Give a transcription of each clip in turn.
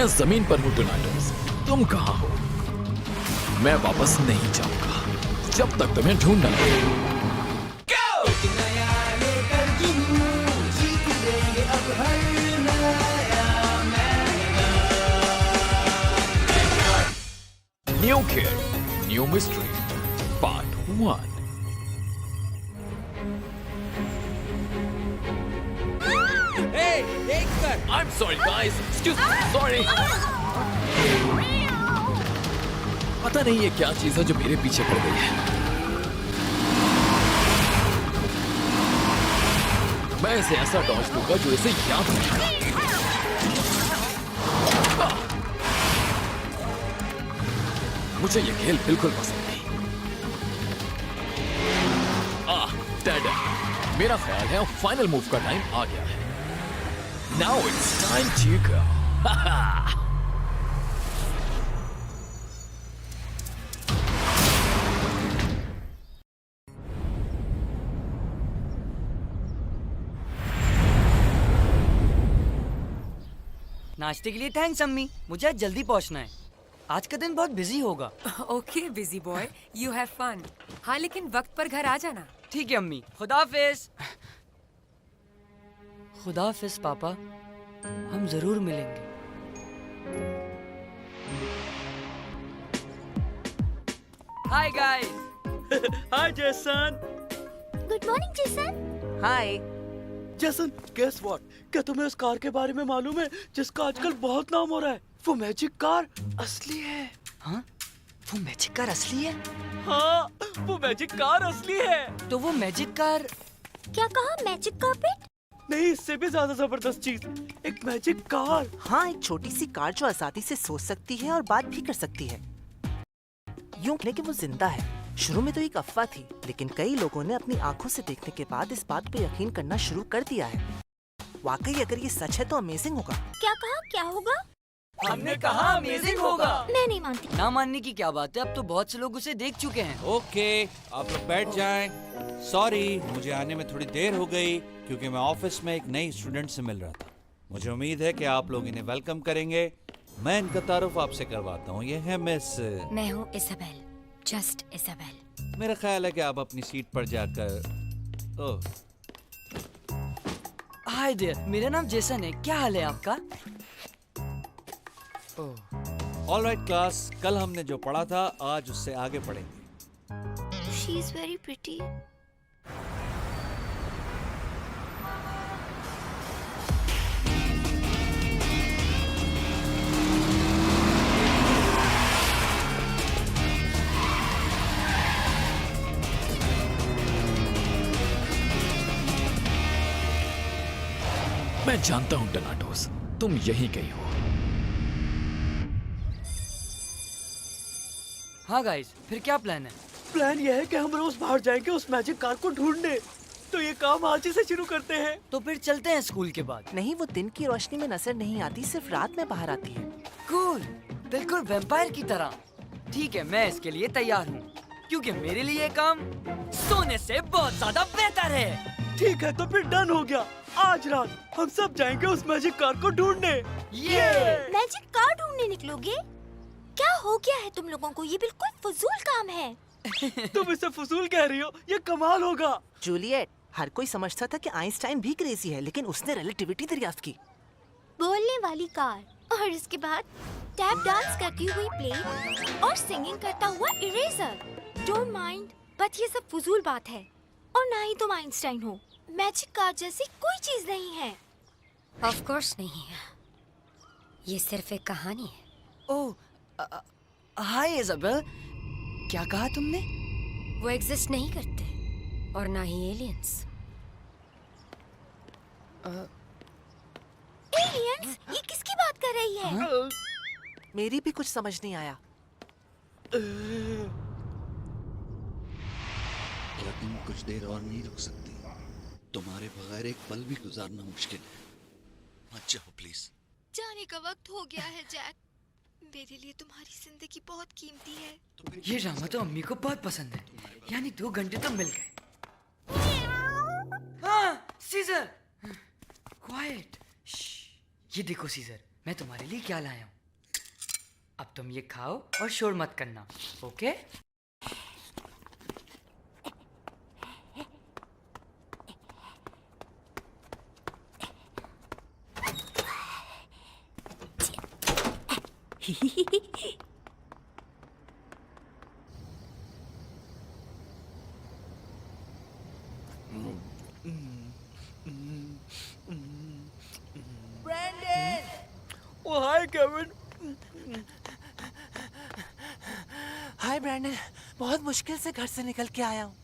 मैं जमीन पर हूँ टोनाटोस, तुम कहाँ हो? मैं वापस नहीं जाऊंगा जब तक तुम्हें ढूंढ न लूं। New Kid, New Mystery, Part 1. Hey, एक कर। I'm sorry guys, excuse me, sorry. पता नहीं ये क्या चीज है जो मेरे पीछे पड़ गई है। मैं इसे ऐसा डॉज दूंगा जो इसे याद रखेगा। मुझे ये खेल बिल्कुल पसंद नहीं। डेड। मेरा ख्याल है फाइनल मूव का टाइम आ गया है। Now it's time to go. नाश्ते के लिए थैंक्स अम्मी, मुझे आज जल्दी पहुंचना है। आज का दिन बहुत बिजी होगा। Okay busy boy, you have fun. हाँ लेकिन वक्त पर घर आ जाना। ठीक है अम्मी, खुदाफिज। खुदाफिज पापा, हम जरूर मिलेंगे। Hi guys. Hi Jason. Good morning Jason. Hi. Jason, guess what? क्या तुम्हें उस कार के बारे में मालूम है जिसका आजकल बहुत नाम हो रहा है? वो मैजिक कार असली है। हाँ, वो मैजिक कार असली है? हाँ, वो मैजिक कार असली है। तो वो मैजिक कार? क्या कहा, मैजिक कार्पेट? नहीं, इससे भी ज्यादा जबरदस्त चीज, एक मैजिक कार। हाँ, एक छोटी सी कार जो आजादी से सोच सकती है और बात भी कर सकती है। यूं कहने कि वो जिंदा है। शुरू में तो एक अफवाह थी, लेकिन कई लोगों ने अपनी आंखों से देखने के बाद इस बात पे यकीन करना शुरू कर दिया है। वाकई अगर ये सच है तो अमेजिंग होगा। क्या कहा, क्या होगा? हमने कहा अमेजिंग होगा। मैं नहीं मानती। ना मानने की क्या बात है, अब तो बहुत से लोग उसे देख चुके हैं। ओके, आप लोग बैठ जाएं। सॉरी, मुझे आने में थोड़ी देर हो गई क्योंकि मैं ऑफिस में एक नई स्टूडेंट से मिल रहा था। मुझे उम्मीद है कि आप लोग इन्हें वेलकम करेंगे। मैं इनका तारुफ आपसे करवाता हूँ। ये है मिस। मैं हूँ इसाबेल, जस्ट इसाबेल। मेरा ख्याल है कि आप अपनी सीट पर जाकर। ओह, हाय देयर, मेरा नाम जेसन है। क्या हाल है आपका? ऑलराइट क्लास, कल हमने जो पढ़ा था आज उससे आगे पढ़ेंगे। She is very pretty. मैं जानता हूँ टोनाटोस, तुम यहीं कहीं हो। हाँ गाइस, फिर क्या प्लान है? प्लान ये है कि हम रोज बाहर जाएंगे उस मैजिक कार को ढूंढने। तो ये काम आज ही से शुरू करते हैं। तो फिर चलते हैं स्कूल के बाद। नहीं, वो दिन की रोशनी में नजर नहीं आती, सिर्फ रात में बाहर आती है। कूल, बिल्कुल वैम्पायर की तरह। ठीक है, मैं इसके लिए तैयार हूँ, क्योंकि मेरे लिए ये काम सोने से बहुत ज्यादा बेहतर है। ठीक है, तो फिर डन हो गया। आज रात हम सब जाएंगे उस मैजिक कार को ढूंढने। ये मैजिक कार ढूंढने निकलोगे? क्या हो गया है तुम लोगों को? ये बिल्कुल फजूल काम है। तुम इसे फजूल कह रही हो? ये कमाल होगा। जूलियट, हर कोई समझता था कि आइंस्टाइन भी क्रेजी है, लेकिन उसने रिलेटिविटी दरियाफ्त की। बोलने वाली कार और इसके बाद टैप डांस करती हुई प्लेट और सिंगिंग करता हुआ इरेजर। डोंट माइंड, बट ये सब फजूल बात है। और ना ही तुम आइंस्टाइन हो। मैजिक कार जैसी कोई चीज नहीं है। ऑफ कोर्स नहीं है, ये सिर्फ एक कहानी है। ओह, हाय इजाबेल, क्या कहा तुमने? वो एग्जिस्ट नहीं करते और ना ही एलियंस। एलियंस? ये किसकी बात कर रही है? मेरी भी कुछ समझ नहीं आया। क्या तुम कुछ देर और नहीं रुक सकती? तुम्हारे बगैर एक पल भी गुजारना मुश्किल है। मत जाओ प्लीज। जाने का वक्त हो गया है जैक। मेरे लिए तुम्हारी जिंदगी बहुत कीमती है। ये ड्रामा तो अम्मी को बहुत पसंद है, यानी 2 घंटे तो मिल गए। हाँ, सीजर, क्वाइट। ये देखो सीजर, मैं तुम्हारे लिए क्या लाया हूँ। अब तुम ये खाओ और शोर मत करना, ओके? ओ हाय केविन। हाय ब्रैंडन, बहुत मुश्किल से घर से निकल के आया हूँ।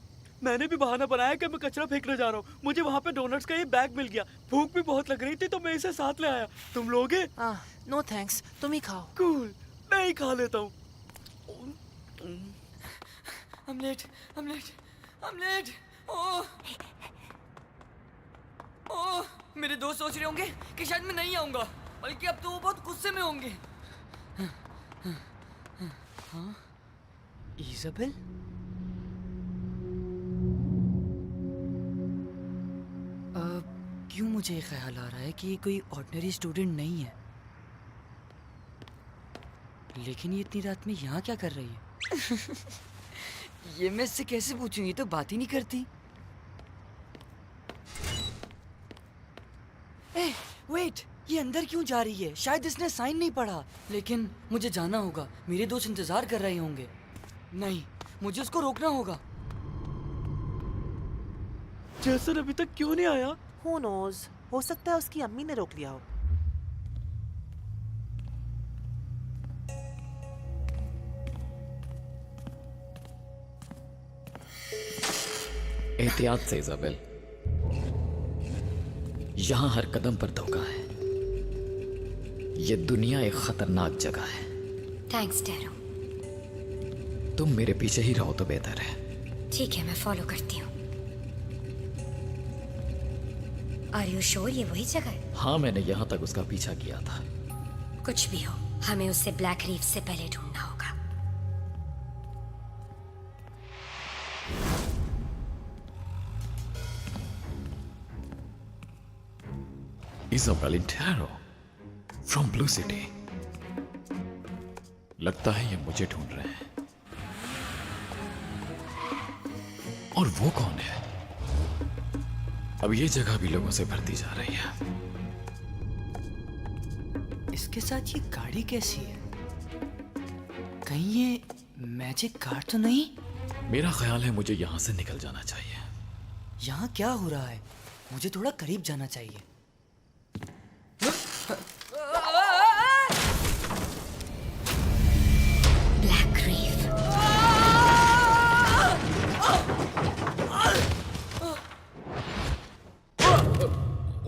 मैंने भी बहाना बनाया कि मैं कचरा फेंकने जा रहा हूँ। मुझे वहाँ पे डोनट्स का ये बैग मिल गया। भूख भी बहुत लग रही थी तो मैं इसे साथ ले आया। तुम लोगे? नो थैंक्स, तुम ही खाओ। कूल, मैं ही खा लेता हूँ। Omelette, omelette, omelette. Oh, oh, मेरे दोस्त सोच रहे होंगे कि शायद मैं नहीं आऊंगा, बल्कि अब तो वो बहुत गुस्से में होंगे। हाँ? इज़ाबेल? क्यों मुझे ये ख्याल आ रहा है कि ये कोई ऑर्डिनरी स्टूडेंट नहीं है, लेकिन ये इतनी रात में यहाँ क्या कर रही है? ये मैं इससे कैसे पूछूं, ये तो बात ही नहीं करती। वेट, ये अंदर क्यों जा रही है? शायद इसने साइन नहीं पढ़ा। लेकिन मुझे जाना होगा, मेरे दोस्त इंतजार कर रहे होंगे। नहीं, मुझे उसको रोकना होगा। जेसन अभी तक क्यों नहीं आया? Who knows? हो सकता है उसकी अम्मी ने रोक लिया हो। एहतियात से इज़ाबेल, यहां हर कदम पर धोखा है। ये दुनिया एक खतरनाक जगह है। Thanks tarot. तुम मेरे पीछे ही रहो तो बेहतर है। ठीक है, मैं फॉलो करती हूँ। आर यू श्योर ये वही जगह है? हाँ, मैंने यहां तक उसका पीछा किया था। कुछ भी हो, हमें उसे ब्लैक रीफ से पहले ढूंढना होगा। Isabel intero from blue city. लगता है ये मुझे ढूंढ रहे हैं। और वो कौन है? अब ये जगह भी लोगों से भरती जा रही है। इसके साथ ये गाड़ी कैसी है? कहीं ये मैजिक कार तो नहीं? मेरा ख्याल है मुझे यहां से निकल जाना चाहिए। यहाँ क्या हो रहा है? मुझे थोड़ा करीब जाना चाहिए। Black reef.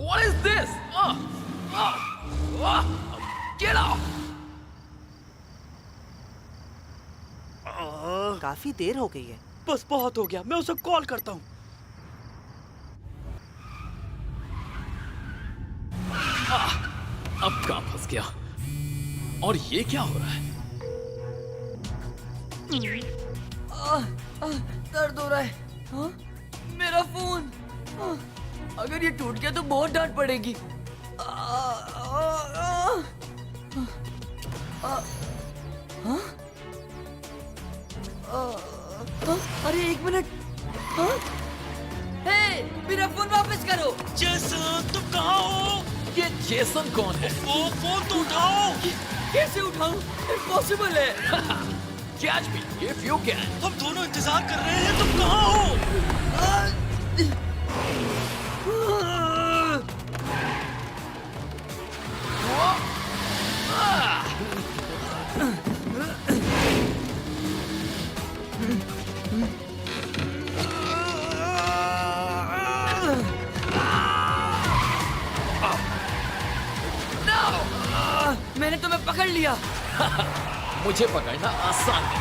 What is this? Get off! काफी देर हो गई है। बस बहुत हो गया, मैं उसे कॉल करता हूँ। अब कहाँ फंस गया? और ये क्या हो रहा है? दर्द हो रहा है। हाँ? मेरा फोन। अगर ये टूट गया तो बहुत डांट पड़ेगी। अरे एक मिनट। हे, मेरा फोन वापस करो। जेसन, तुम कहाँ हो? ये जेसन कौन है? वो फोन तो उठाओ। कैसे उठाऊं? इम्पॉसिबल है। Catch me if you can. हम दोनों इंतजार कर रहे हैं, तुम कहाँ हो? मैंने तुम्हें पकड़ लिया। मुझे पकड़ना आसान है।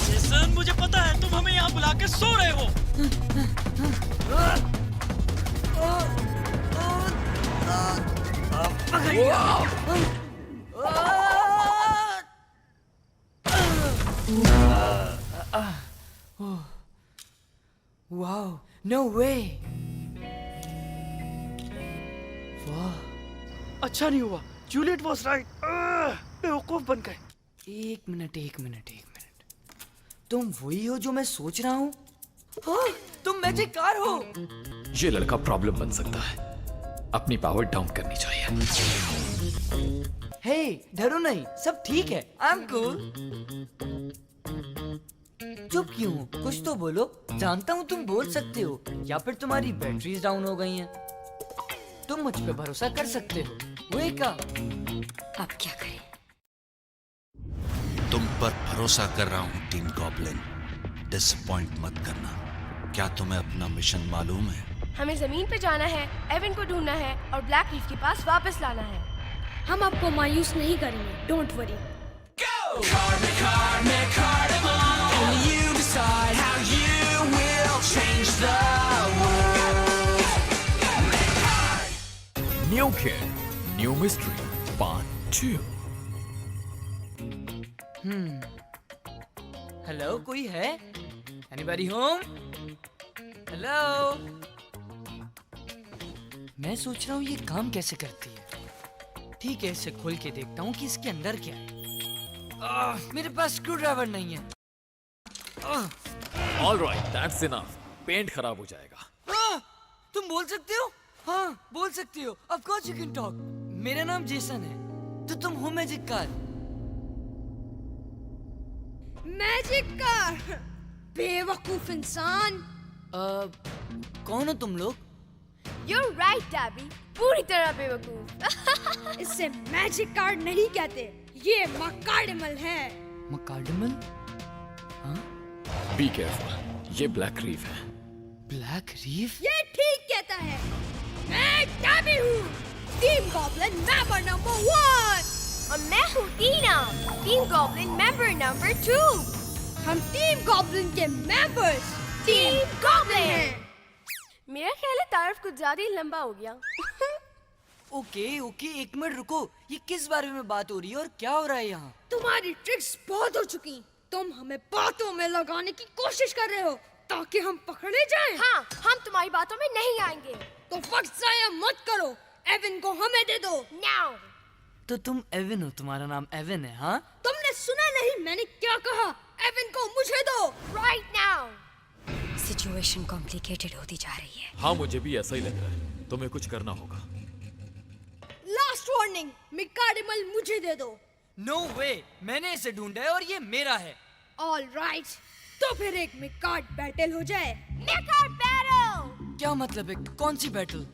जेसन, मुझे पता है तुम हमें यहाँ बुला के सो रहे हो। वाओ, नो वे। वाह, अच्छा नहीं हुआ, जूलियट वाज राइट, बेवकूफ बन गए। एक मिनट। तुम वही हो जो मैं सोच रहा हूँ? हाँ, तुम मैजिक कार हो। ये लड़का प्रॉब्लम बन सकता है, अपनी पावर डाउन करनी चाहिए। हे, डरो नहीं, सब ठीक है। I am cool. चुप क्यों हो? कुछ तो बोलो। जानता हूँ तुम बोल सकते हो, या फिर तुम्हारी बैटरीज डाउन हो गई हैं। तुम मुझ पे भरोसा कर सकते हो। Wake up. अब क्या करें? तुम पर भरोसा कर रहा हूँ टीम गॉब्लिन, डिसअपॉइंट मत करना। क्या तुम्हें अपना मिशन मालूम है? हमें जमीन पे जाना है, एवन को ढूंढना है और ब्लैक रीफ के पास वापस लाना है। हम आपको मायूस नहीं करेंगे, don't worry. New Kid, New Mystery, Part 2. Hello, कोई है? Anybody home? हेलो। मैं सोच रहा हूँ ये काम कैसे करती है। ठीक है, इसे खोल के देखता हूँ कि इसके अंदर क्या है। मेरे पास स्क्रू ड्राइवर नहीं है। All right, that's enough. Paint खराब हो जाएगा। तुम बोल सकते हो? हाँ, बोल सकती हो। Of course you can talk. मेरा नाम जेसन है। तो तुम हो मैजिक कार? मैजिक कार, बेवकूफ इंसान। कौन हो तुम लोग? You're right, Tabby, पूरी तरह बेवकूफ। इसे मैजिक कार नहीं कहते, ये मकार्डिमल है। मकार्डिमल? हाँ? Be careful. ये ब्लैक रीफ है। Black reef? ये ठीक कहता है। मैं टैबी हूँ, टीम गॉब्लिन मेंबर नंबर 1। और मैं हूँ टीना, टीम गॉब्लिन मेंबर नंबर 2। हम टीम गॉब्लिन के मेंबर्स टीम गॉब्लिन हैं। मेरा ख्याल है तारफ कुछ ज्यादा ही लंबा हो गया। ओके, एक मिनट रुको। ये किस बारे में बात हो रही है और क्या हो रहा है यहाँ? तुम्हारी ट्रिक्स बहुत हो चुकी, तुम हमें बातों में लगाने की कोशिश कर रहे हो ताकि हम पकड़े जाएं। हाँ, हम तुम्हारी बातों में नहीं आएंगे। तो वक्त जाया मत करो, एवन को हमें दे दो नाउ। तो तुम एवन हो, तुम्हारा नाम एवन है? हाँ, तुमने सुना नहीं मैंने क्या कहा? एवन को मुझे दो राइट नाउ। सिचुएशन कॉम्प्लिकेटेड होती जा रही है। हाँ, मुझे भी ऐसा ही लग रहा है। तुम्हें कुछ करना होगा। लास्ट वार्निंग, मिकार्डिमल मुझे दे दो। नो वे, मैंने इसे ढूंढा है और ये मेरा है। ऑल राइट, तो फिर एक मिकार्ड बैटल हो जाए। मिकार्ड बैटल? क्या मतलब है? कौन सी बैटल?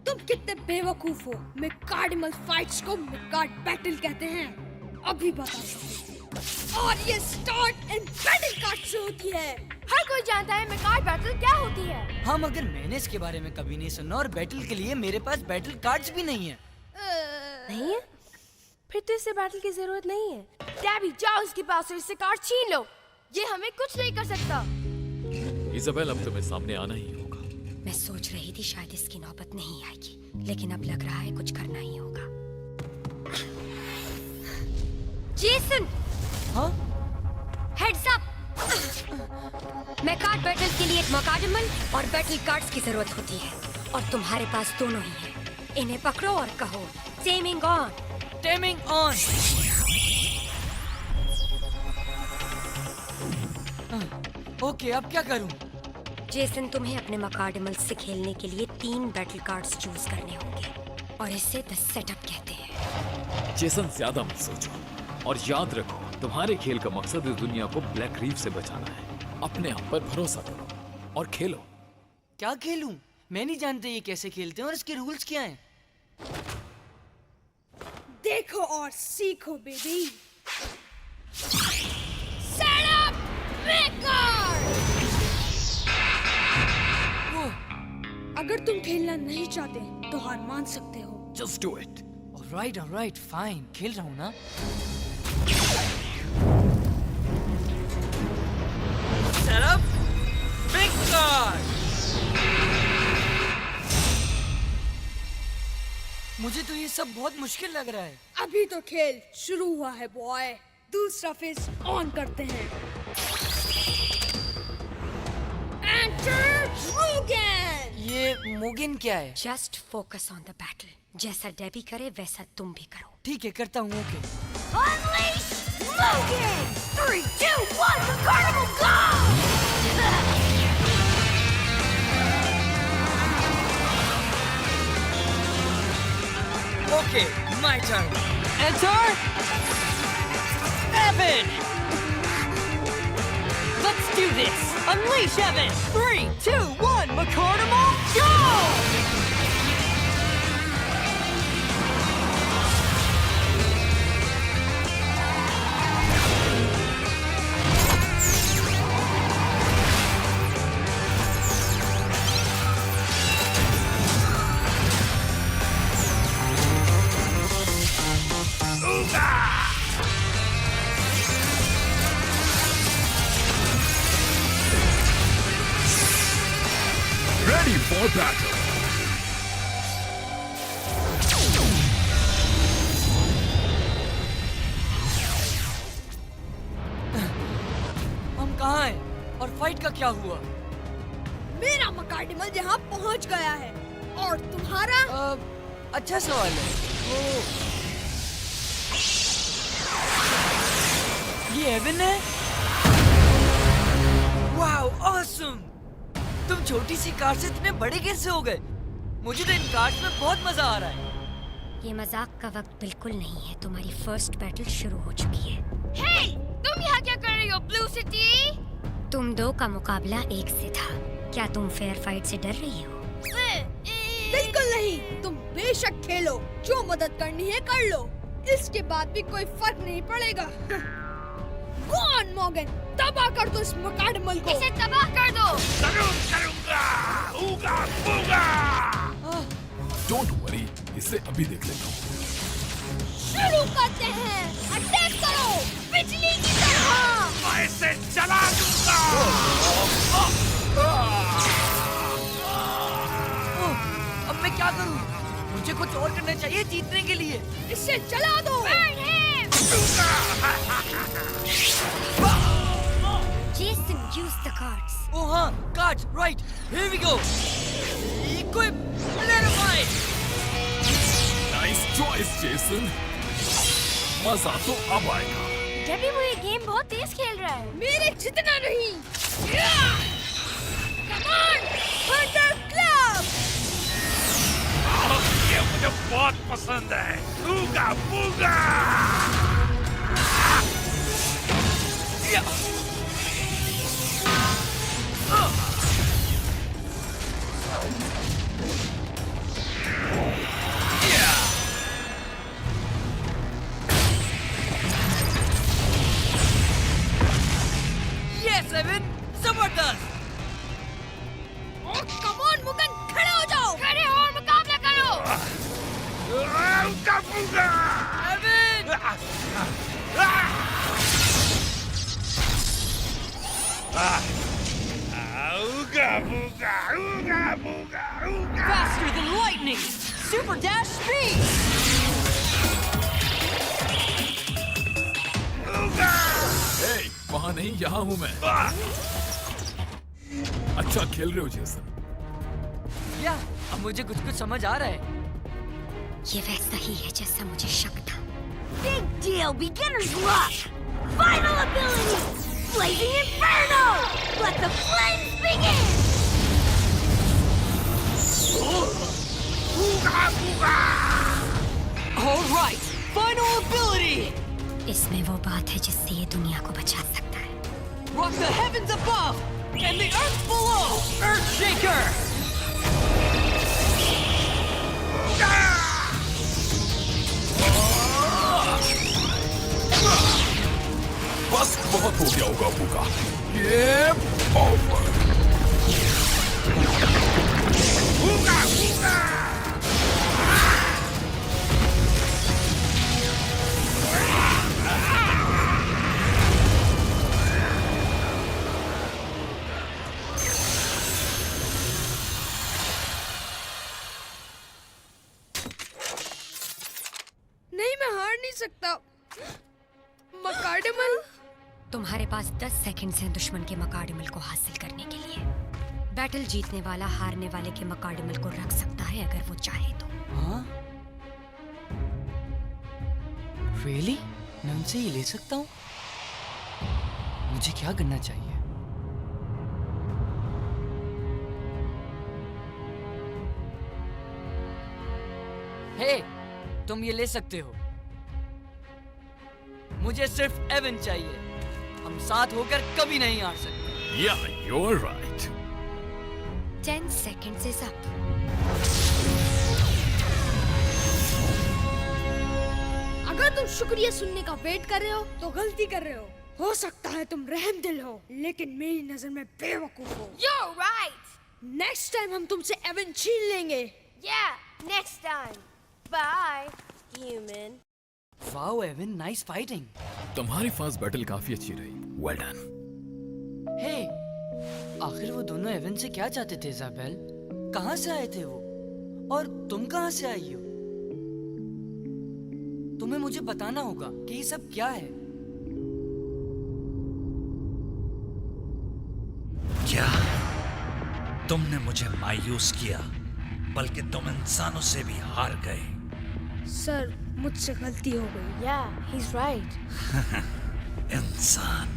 तुम कितने बेवकूफ हो। मिकार्डिमल फाइट्स को मिकार्ड बैटल कहते हैं। अभी बताता हूँ। और ये स्टार्ट इन बैटल कार्ड से होती है। हर कोई जानता है मिकार्ड बैटल क्या होती है। हाँ, मगर मैंने इसके बारे में कभी नहीं सुना और बैटल के लिए मेरे पास बैटल कार्ड्स भी नहीं है। नहीं है? फिर तो इससे बैटल की जरूरत नहीं है। टैबी, जाओ उसके पास और इससे कार्ड छीन लो। ये हमें कुछ नहीं कर सकता। इजाबेल, अब तुम्हें सामने आना ही होगा। मैं सोच रही थी शायद इसकी नौबत नहीं आएगी, लेकिन अब लग रहा है कुछ करना ही होगा। जेसन! हाँ? Heads up! मैं कार्ड बैटल के लिए एक मकार्डिमल और बैटल कार्ड्स की जरूरत होती है, और तुम्हारे पास दोनों ही हैं। इन्हें पकड़ो और कहो taming on. Taming on. Okay, अब क्या करूं? जेसन, तुम्हें अपने मकार्डिमल से खेलने के लिए 3 बैटल कार्ड्स चूज करने होंगे, और इसे द सेटअप कहते हैं। जेसन, ज्यादा मत सोचो और याद रखो, तुम्हारे खेल का मकसद इस दुनिया को ब्लैक रीफ से बचाना है। अपने आप पर भरोसा करो और खेलो। क्या खेलूं? मैं नहीं जानता ये कैसे खेलते हैं और इसके रूल्स क्या हैं। देखो और सीखो बेबी। Set up मिकार्ड। अगर तुम खेलना नहीं चाहते तो हार मान सकते हो। Just do it. Alright, fine. खेल रहा हूँ ना। Set up मिकार्ड। मुझे तो ये सब बहुत मुश्किल लग रहा है। अभी तो खेल शुरू हुआ है बॉय। दूसरा फेस ऑन करते हैं। Enter Mugen! ये मुगिन क्या है? Just focus on the battle. जैसा डेबी करे वैसा तुम भी करो। ठीक है, करता हूँ। Okay. Unleash Mugen! 3, 2, 1, the carnival go! Okay, my turn. Enter Evan. Let's do this. Unleash Evan. 3, 2, 1, McCarnimal, go! Ready for battle. हम कहाँ हैं? और फाइट का क्या हुआ? मेरा मकार्डिमल यहाँ पहुँच गया है और तुम्हारा अच्छा सवाल है। ये एवन है? Wow, awesome! तुम छोटी सी कार से इतने बड़े कैसे हो गए? मुझे तो इन कार्स में बहुत मजा आ रहा है। ये मजाक का वक्त बिल्कुल नहीं है। तुम्हारी फर्स्ट बैटल शुरू हो चुकी है। हे, तुम यहाँ क्या कर रही हो, ब्लू सिटी? तुम दो का मुकाबला एक से था। क्या तुम फेयर फाइट से डर रही हो? बिल्कुल नहीं। तुम बेशक खेलो, जो मदद करनी है कर लो। इसके बाद भी कोई फर्क नहीं पड़ेगा। Go on, Morgan, तबाह कर दो इस मकार्डिमल को। इसे तबाह कर दो। जरूर करूंगा। ऊगा बूगा। Don't worry, इसे अभी देख लेता हूँ। शुरू करते हैं। अटैक करो, बिजली की तरह। मैं इसे जला दूंगा। अब मैं क्या करूं? मुझे कुछ और करना चाहिए जीतने के लिए। इसे जला दो। Jason, use the cards. Oh हाँ, cards, right. Here we go. Equip, clarify. Nice choice, Jason. मजा तो अब आएगा। डेबी वो ये गेम बहुत तेज खेल रहा है। मेरे जितना नहीं। Come on, Thunder Club. ये मुझे बहुत पसंद है। ऊगा बूगा। Yes, Evan. जबरदस्त. Oh, come on, मुगन, खड़े हो जाओ। खड़े हो और मुकाबला करो। ऊगा बूगा। Evan. Ooga booga, ooga booga, ooga. Faster than lightning. Super dash speed. Ooga. Hey, वहाँ नहीं, यहाँ हूँ मैं। अच्छा खेल रहे हो जेसन। या, अब मुझे कुछ समझ आ रहा है। ये वैसा ही है जैसा मुझे शक था। Big deal, beginner's luck. Final ability, Blazing Inferno. Let the flames begin. Ooga booga. All right, final ability. इसमें वो बात है जिससे ये दुनिया को बचा सकता है। Rock the heavens above and the earth below. Earthshaker. बस बहुत हो गया होगा बूगा। ये ओवर। बूगा बूगा। नहीं, मैं हार नहीं सकता। मकार्डिमल। तुम्हारे पास 10 सेकंड्स हैं दुश्मन के मकार्डिमल को हासिल करने के लिए। बैटल जीतने वाला हारने वाले के मकाडमल को रख सकता है अगर वो चाहे तो। हाँ? Really? मैं उनसे ये ले सकता हूँ? मुझे क्या करना चाहिए? हे, तुम ये ले सकते हो। मुझे सिर्फ एवन चाहिए। हम साथ होकर कभी नहीं हार सकते। Yeah, you're right. 10 seconds is up. अगर तुम शुक्रिया सुनने का वेट कर रहे हो तो गलती कर रहे हो सकता है तुम रहमदिल हो, लेकिन मेरी नजर में बेवकूफ हो। You're right. नेक्स्ट टाइम हम तुमसे एवन छीन लेंगे। Yeah, next time. Bye, human. Wow Evan, nice fighting. तुम्हारी फास्ट बैटल काफी अच्छी रही। Well done. हे, आखिर वो दोनों एवन से क्या चाहते थे इजाबेल? कहाँ से आए थे वो? और तुम कहाँ से आई हो? तुम्हें मुझे बताना होगा कि ये सब क्या है। क्या तुमने मुझे मायूस किया, बल्कि तुम इंसानों से भी हार गए। सर, मुझसे गलती हो गई। Yeah, he's right. इंसान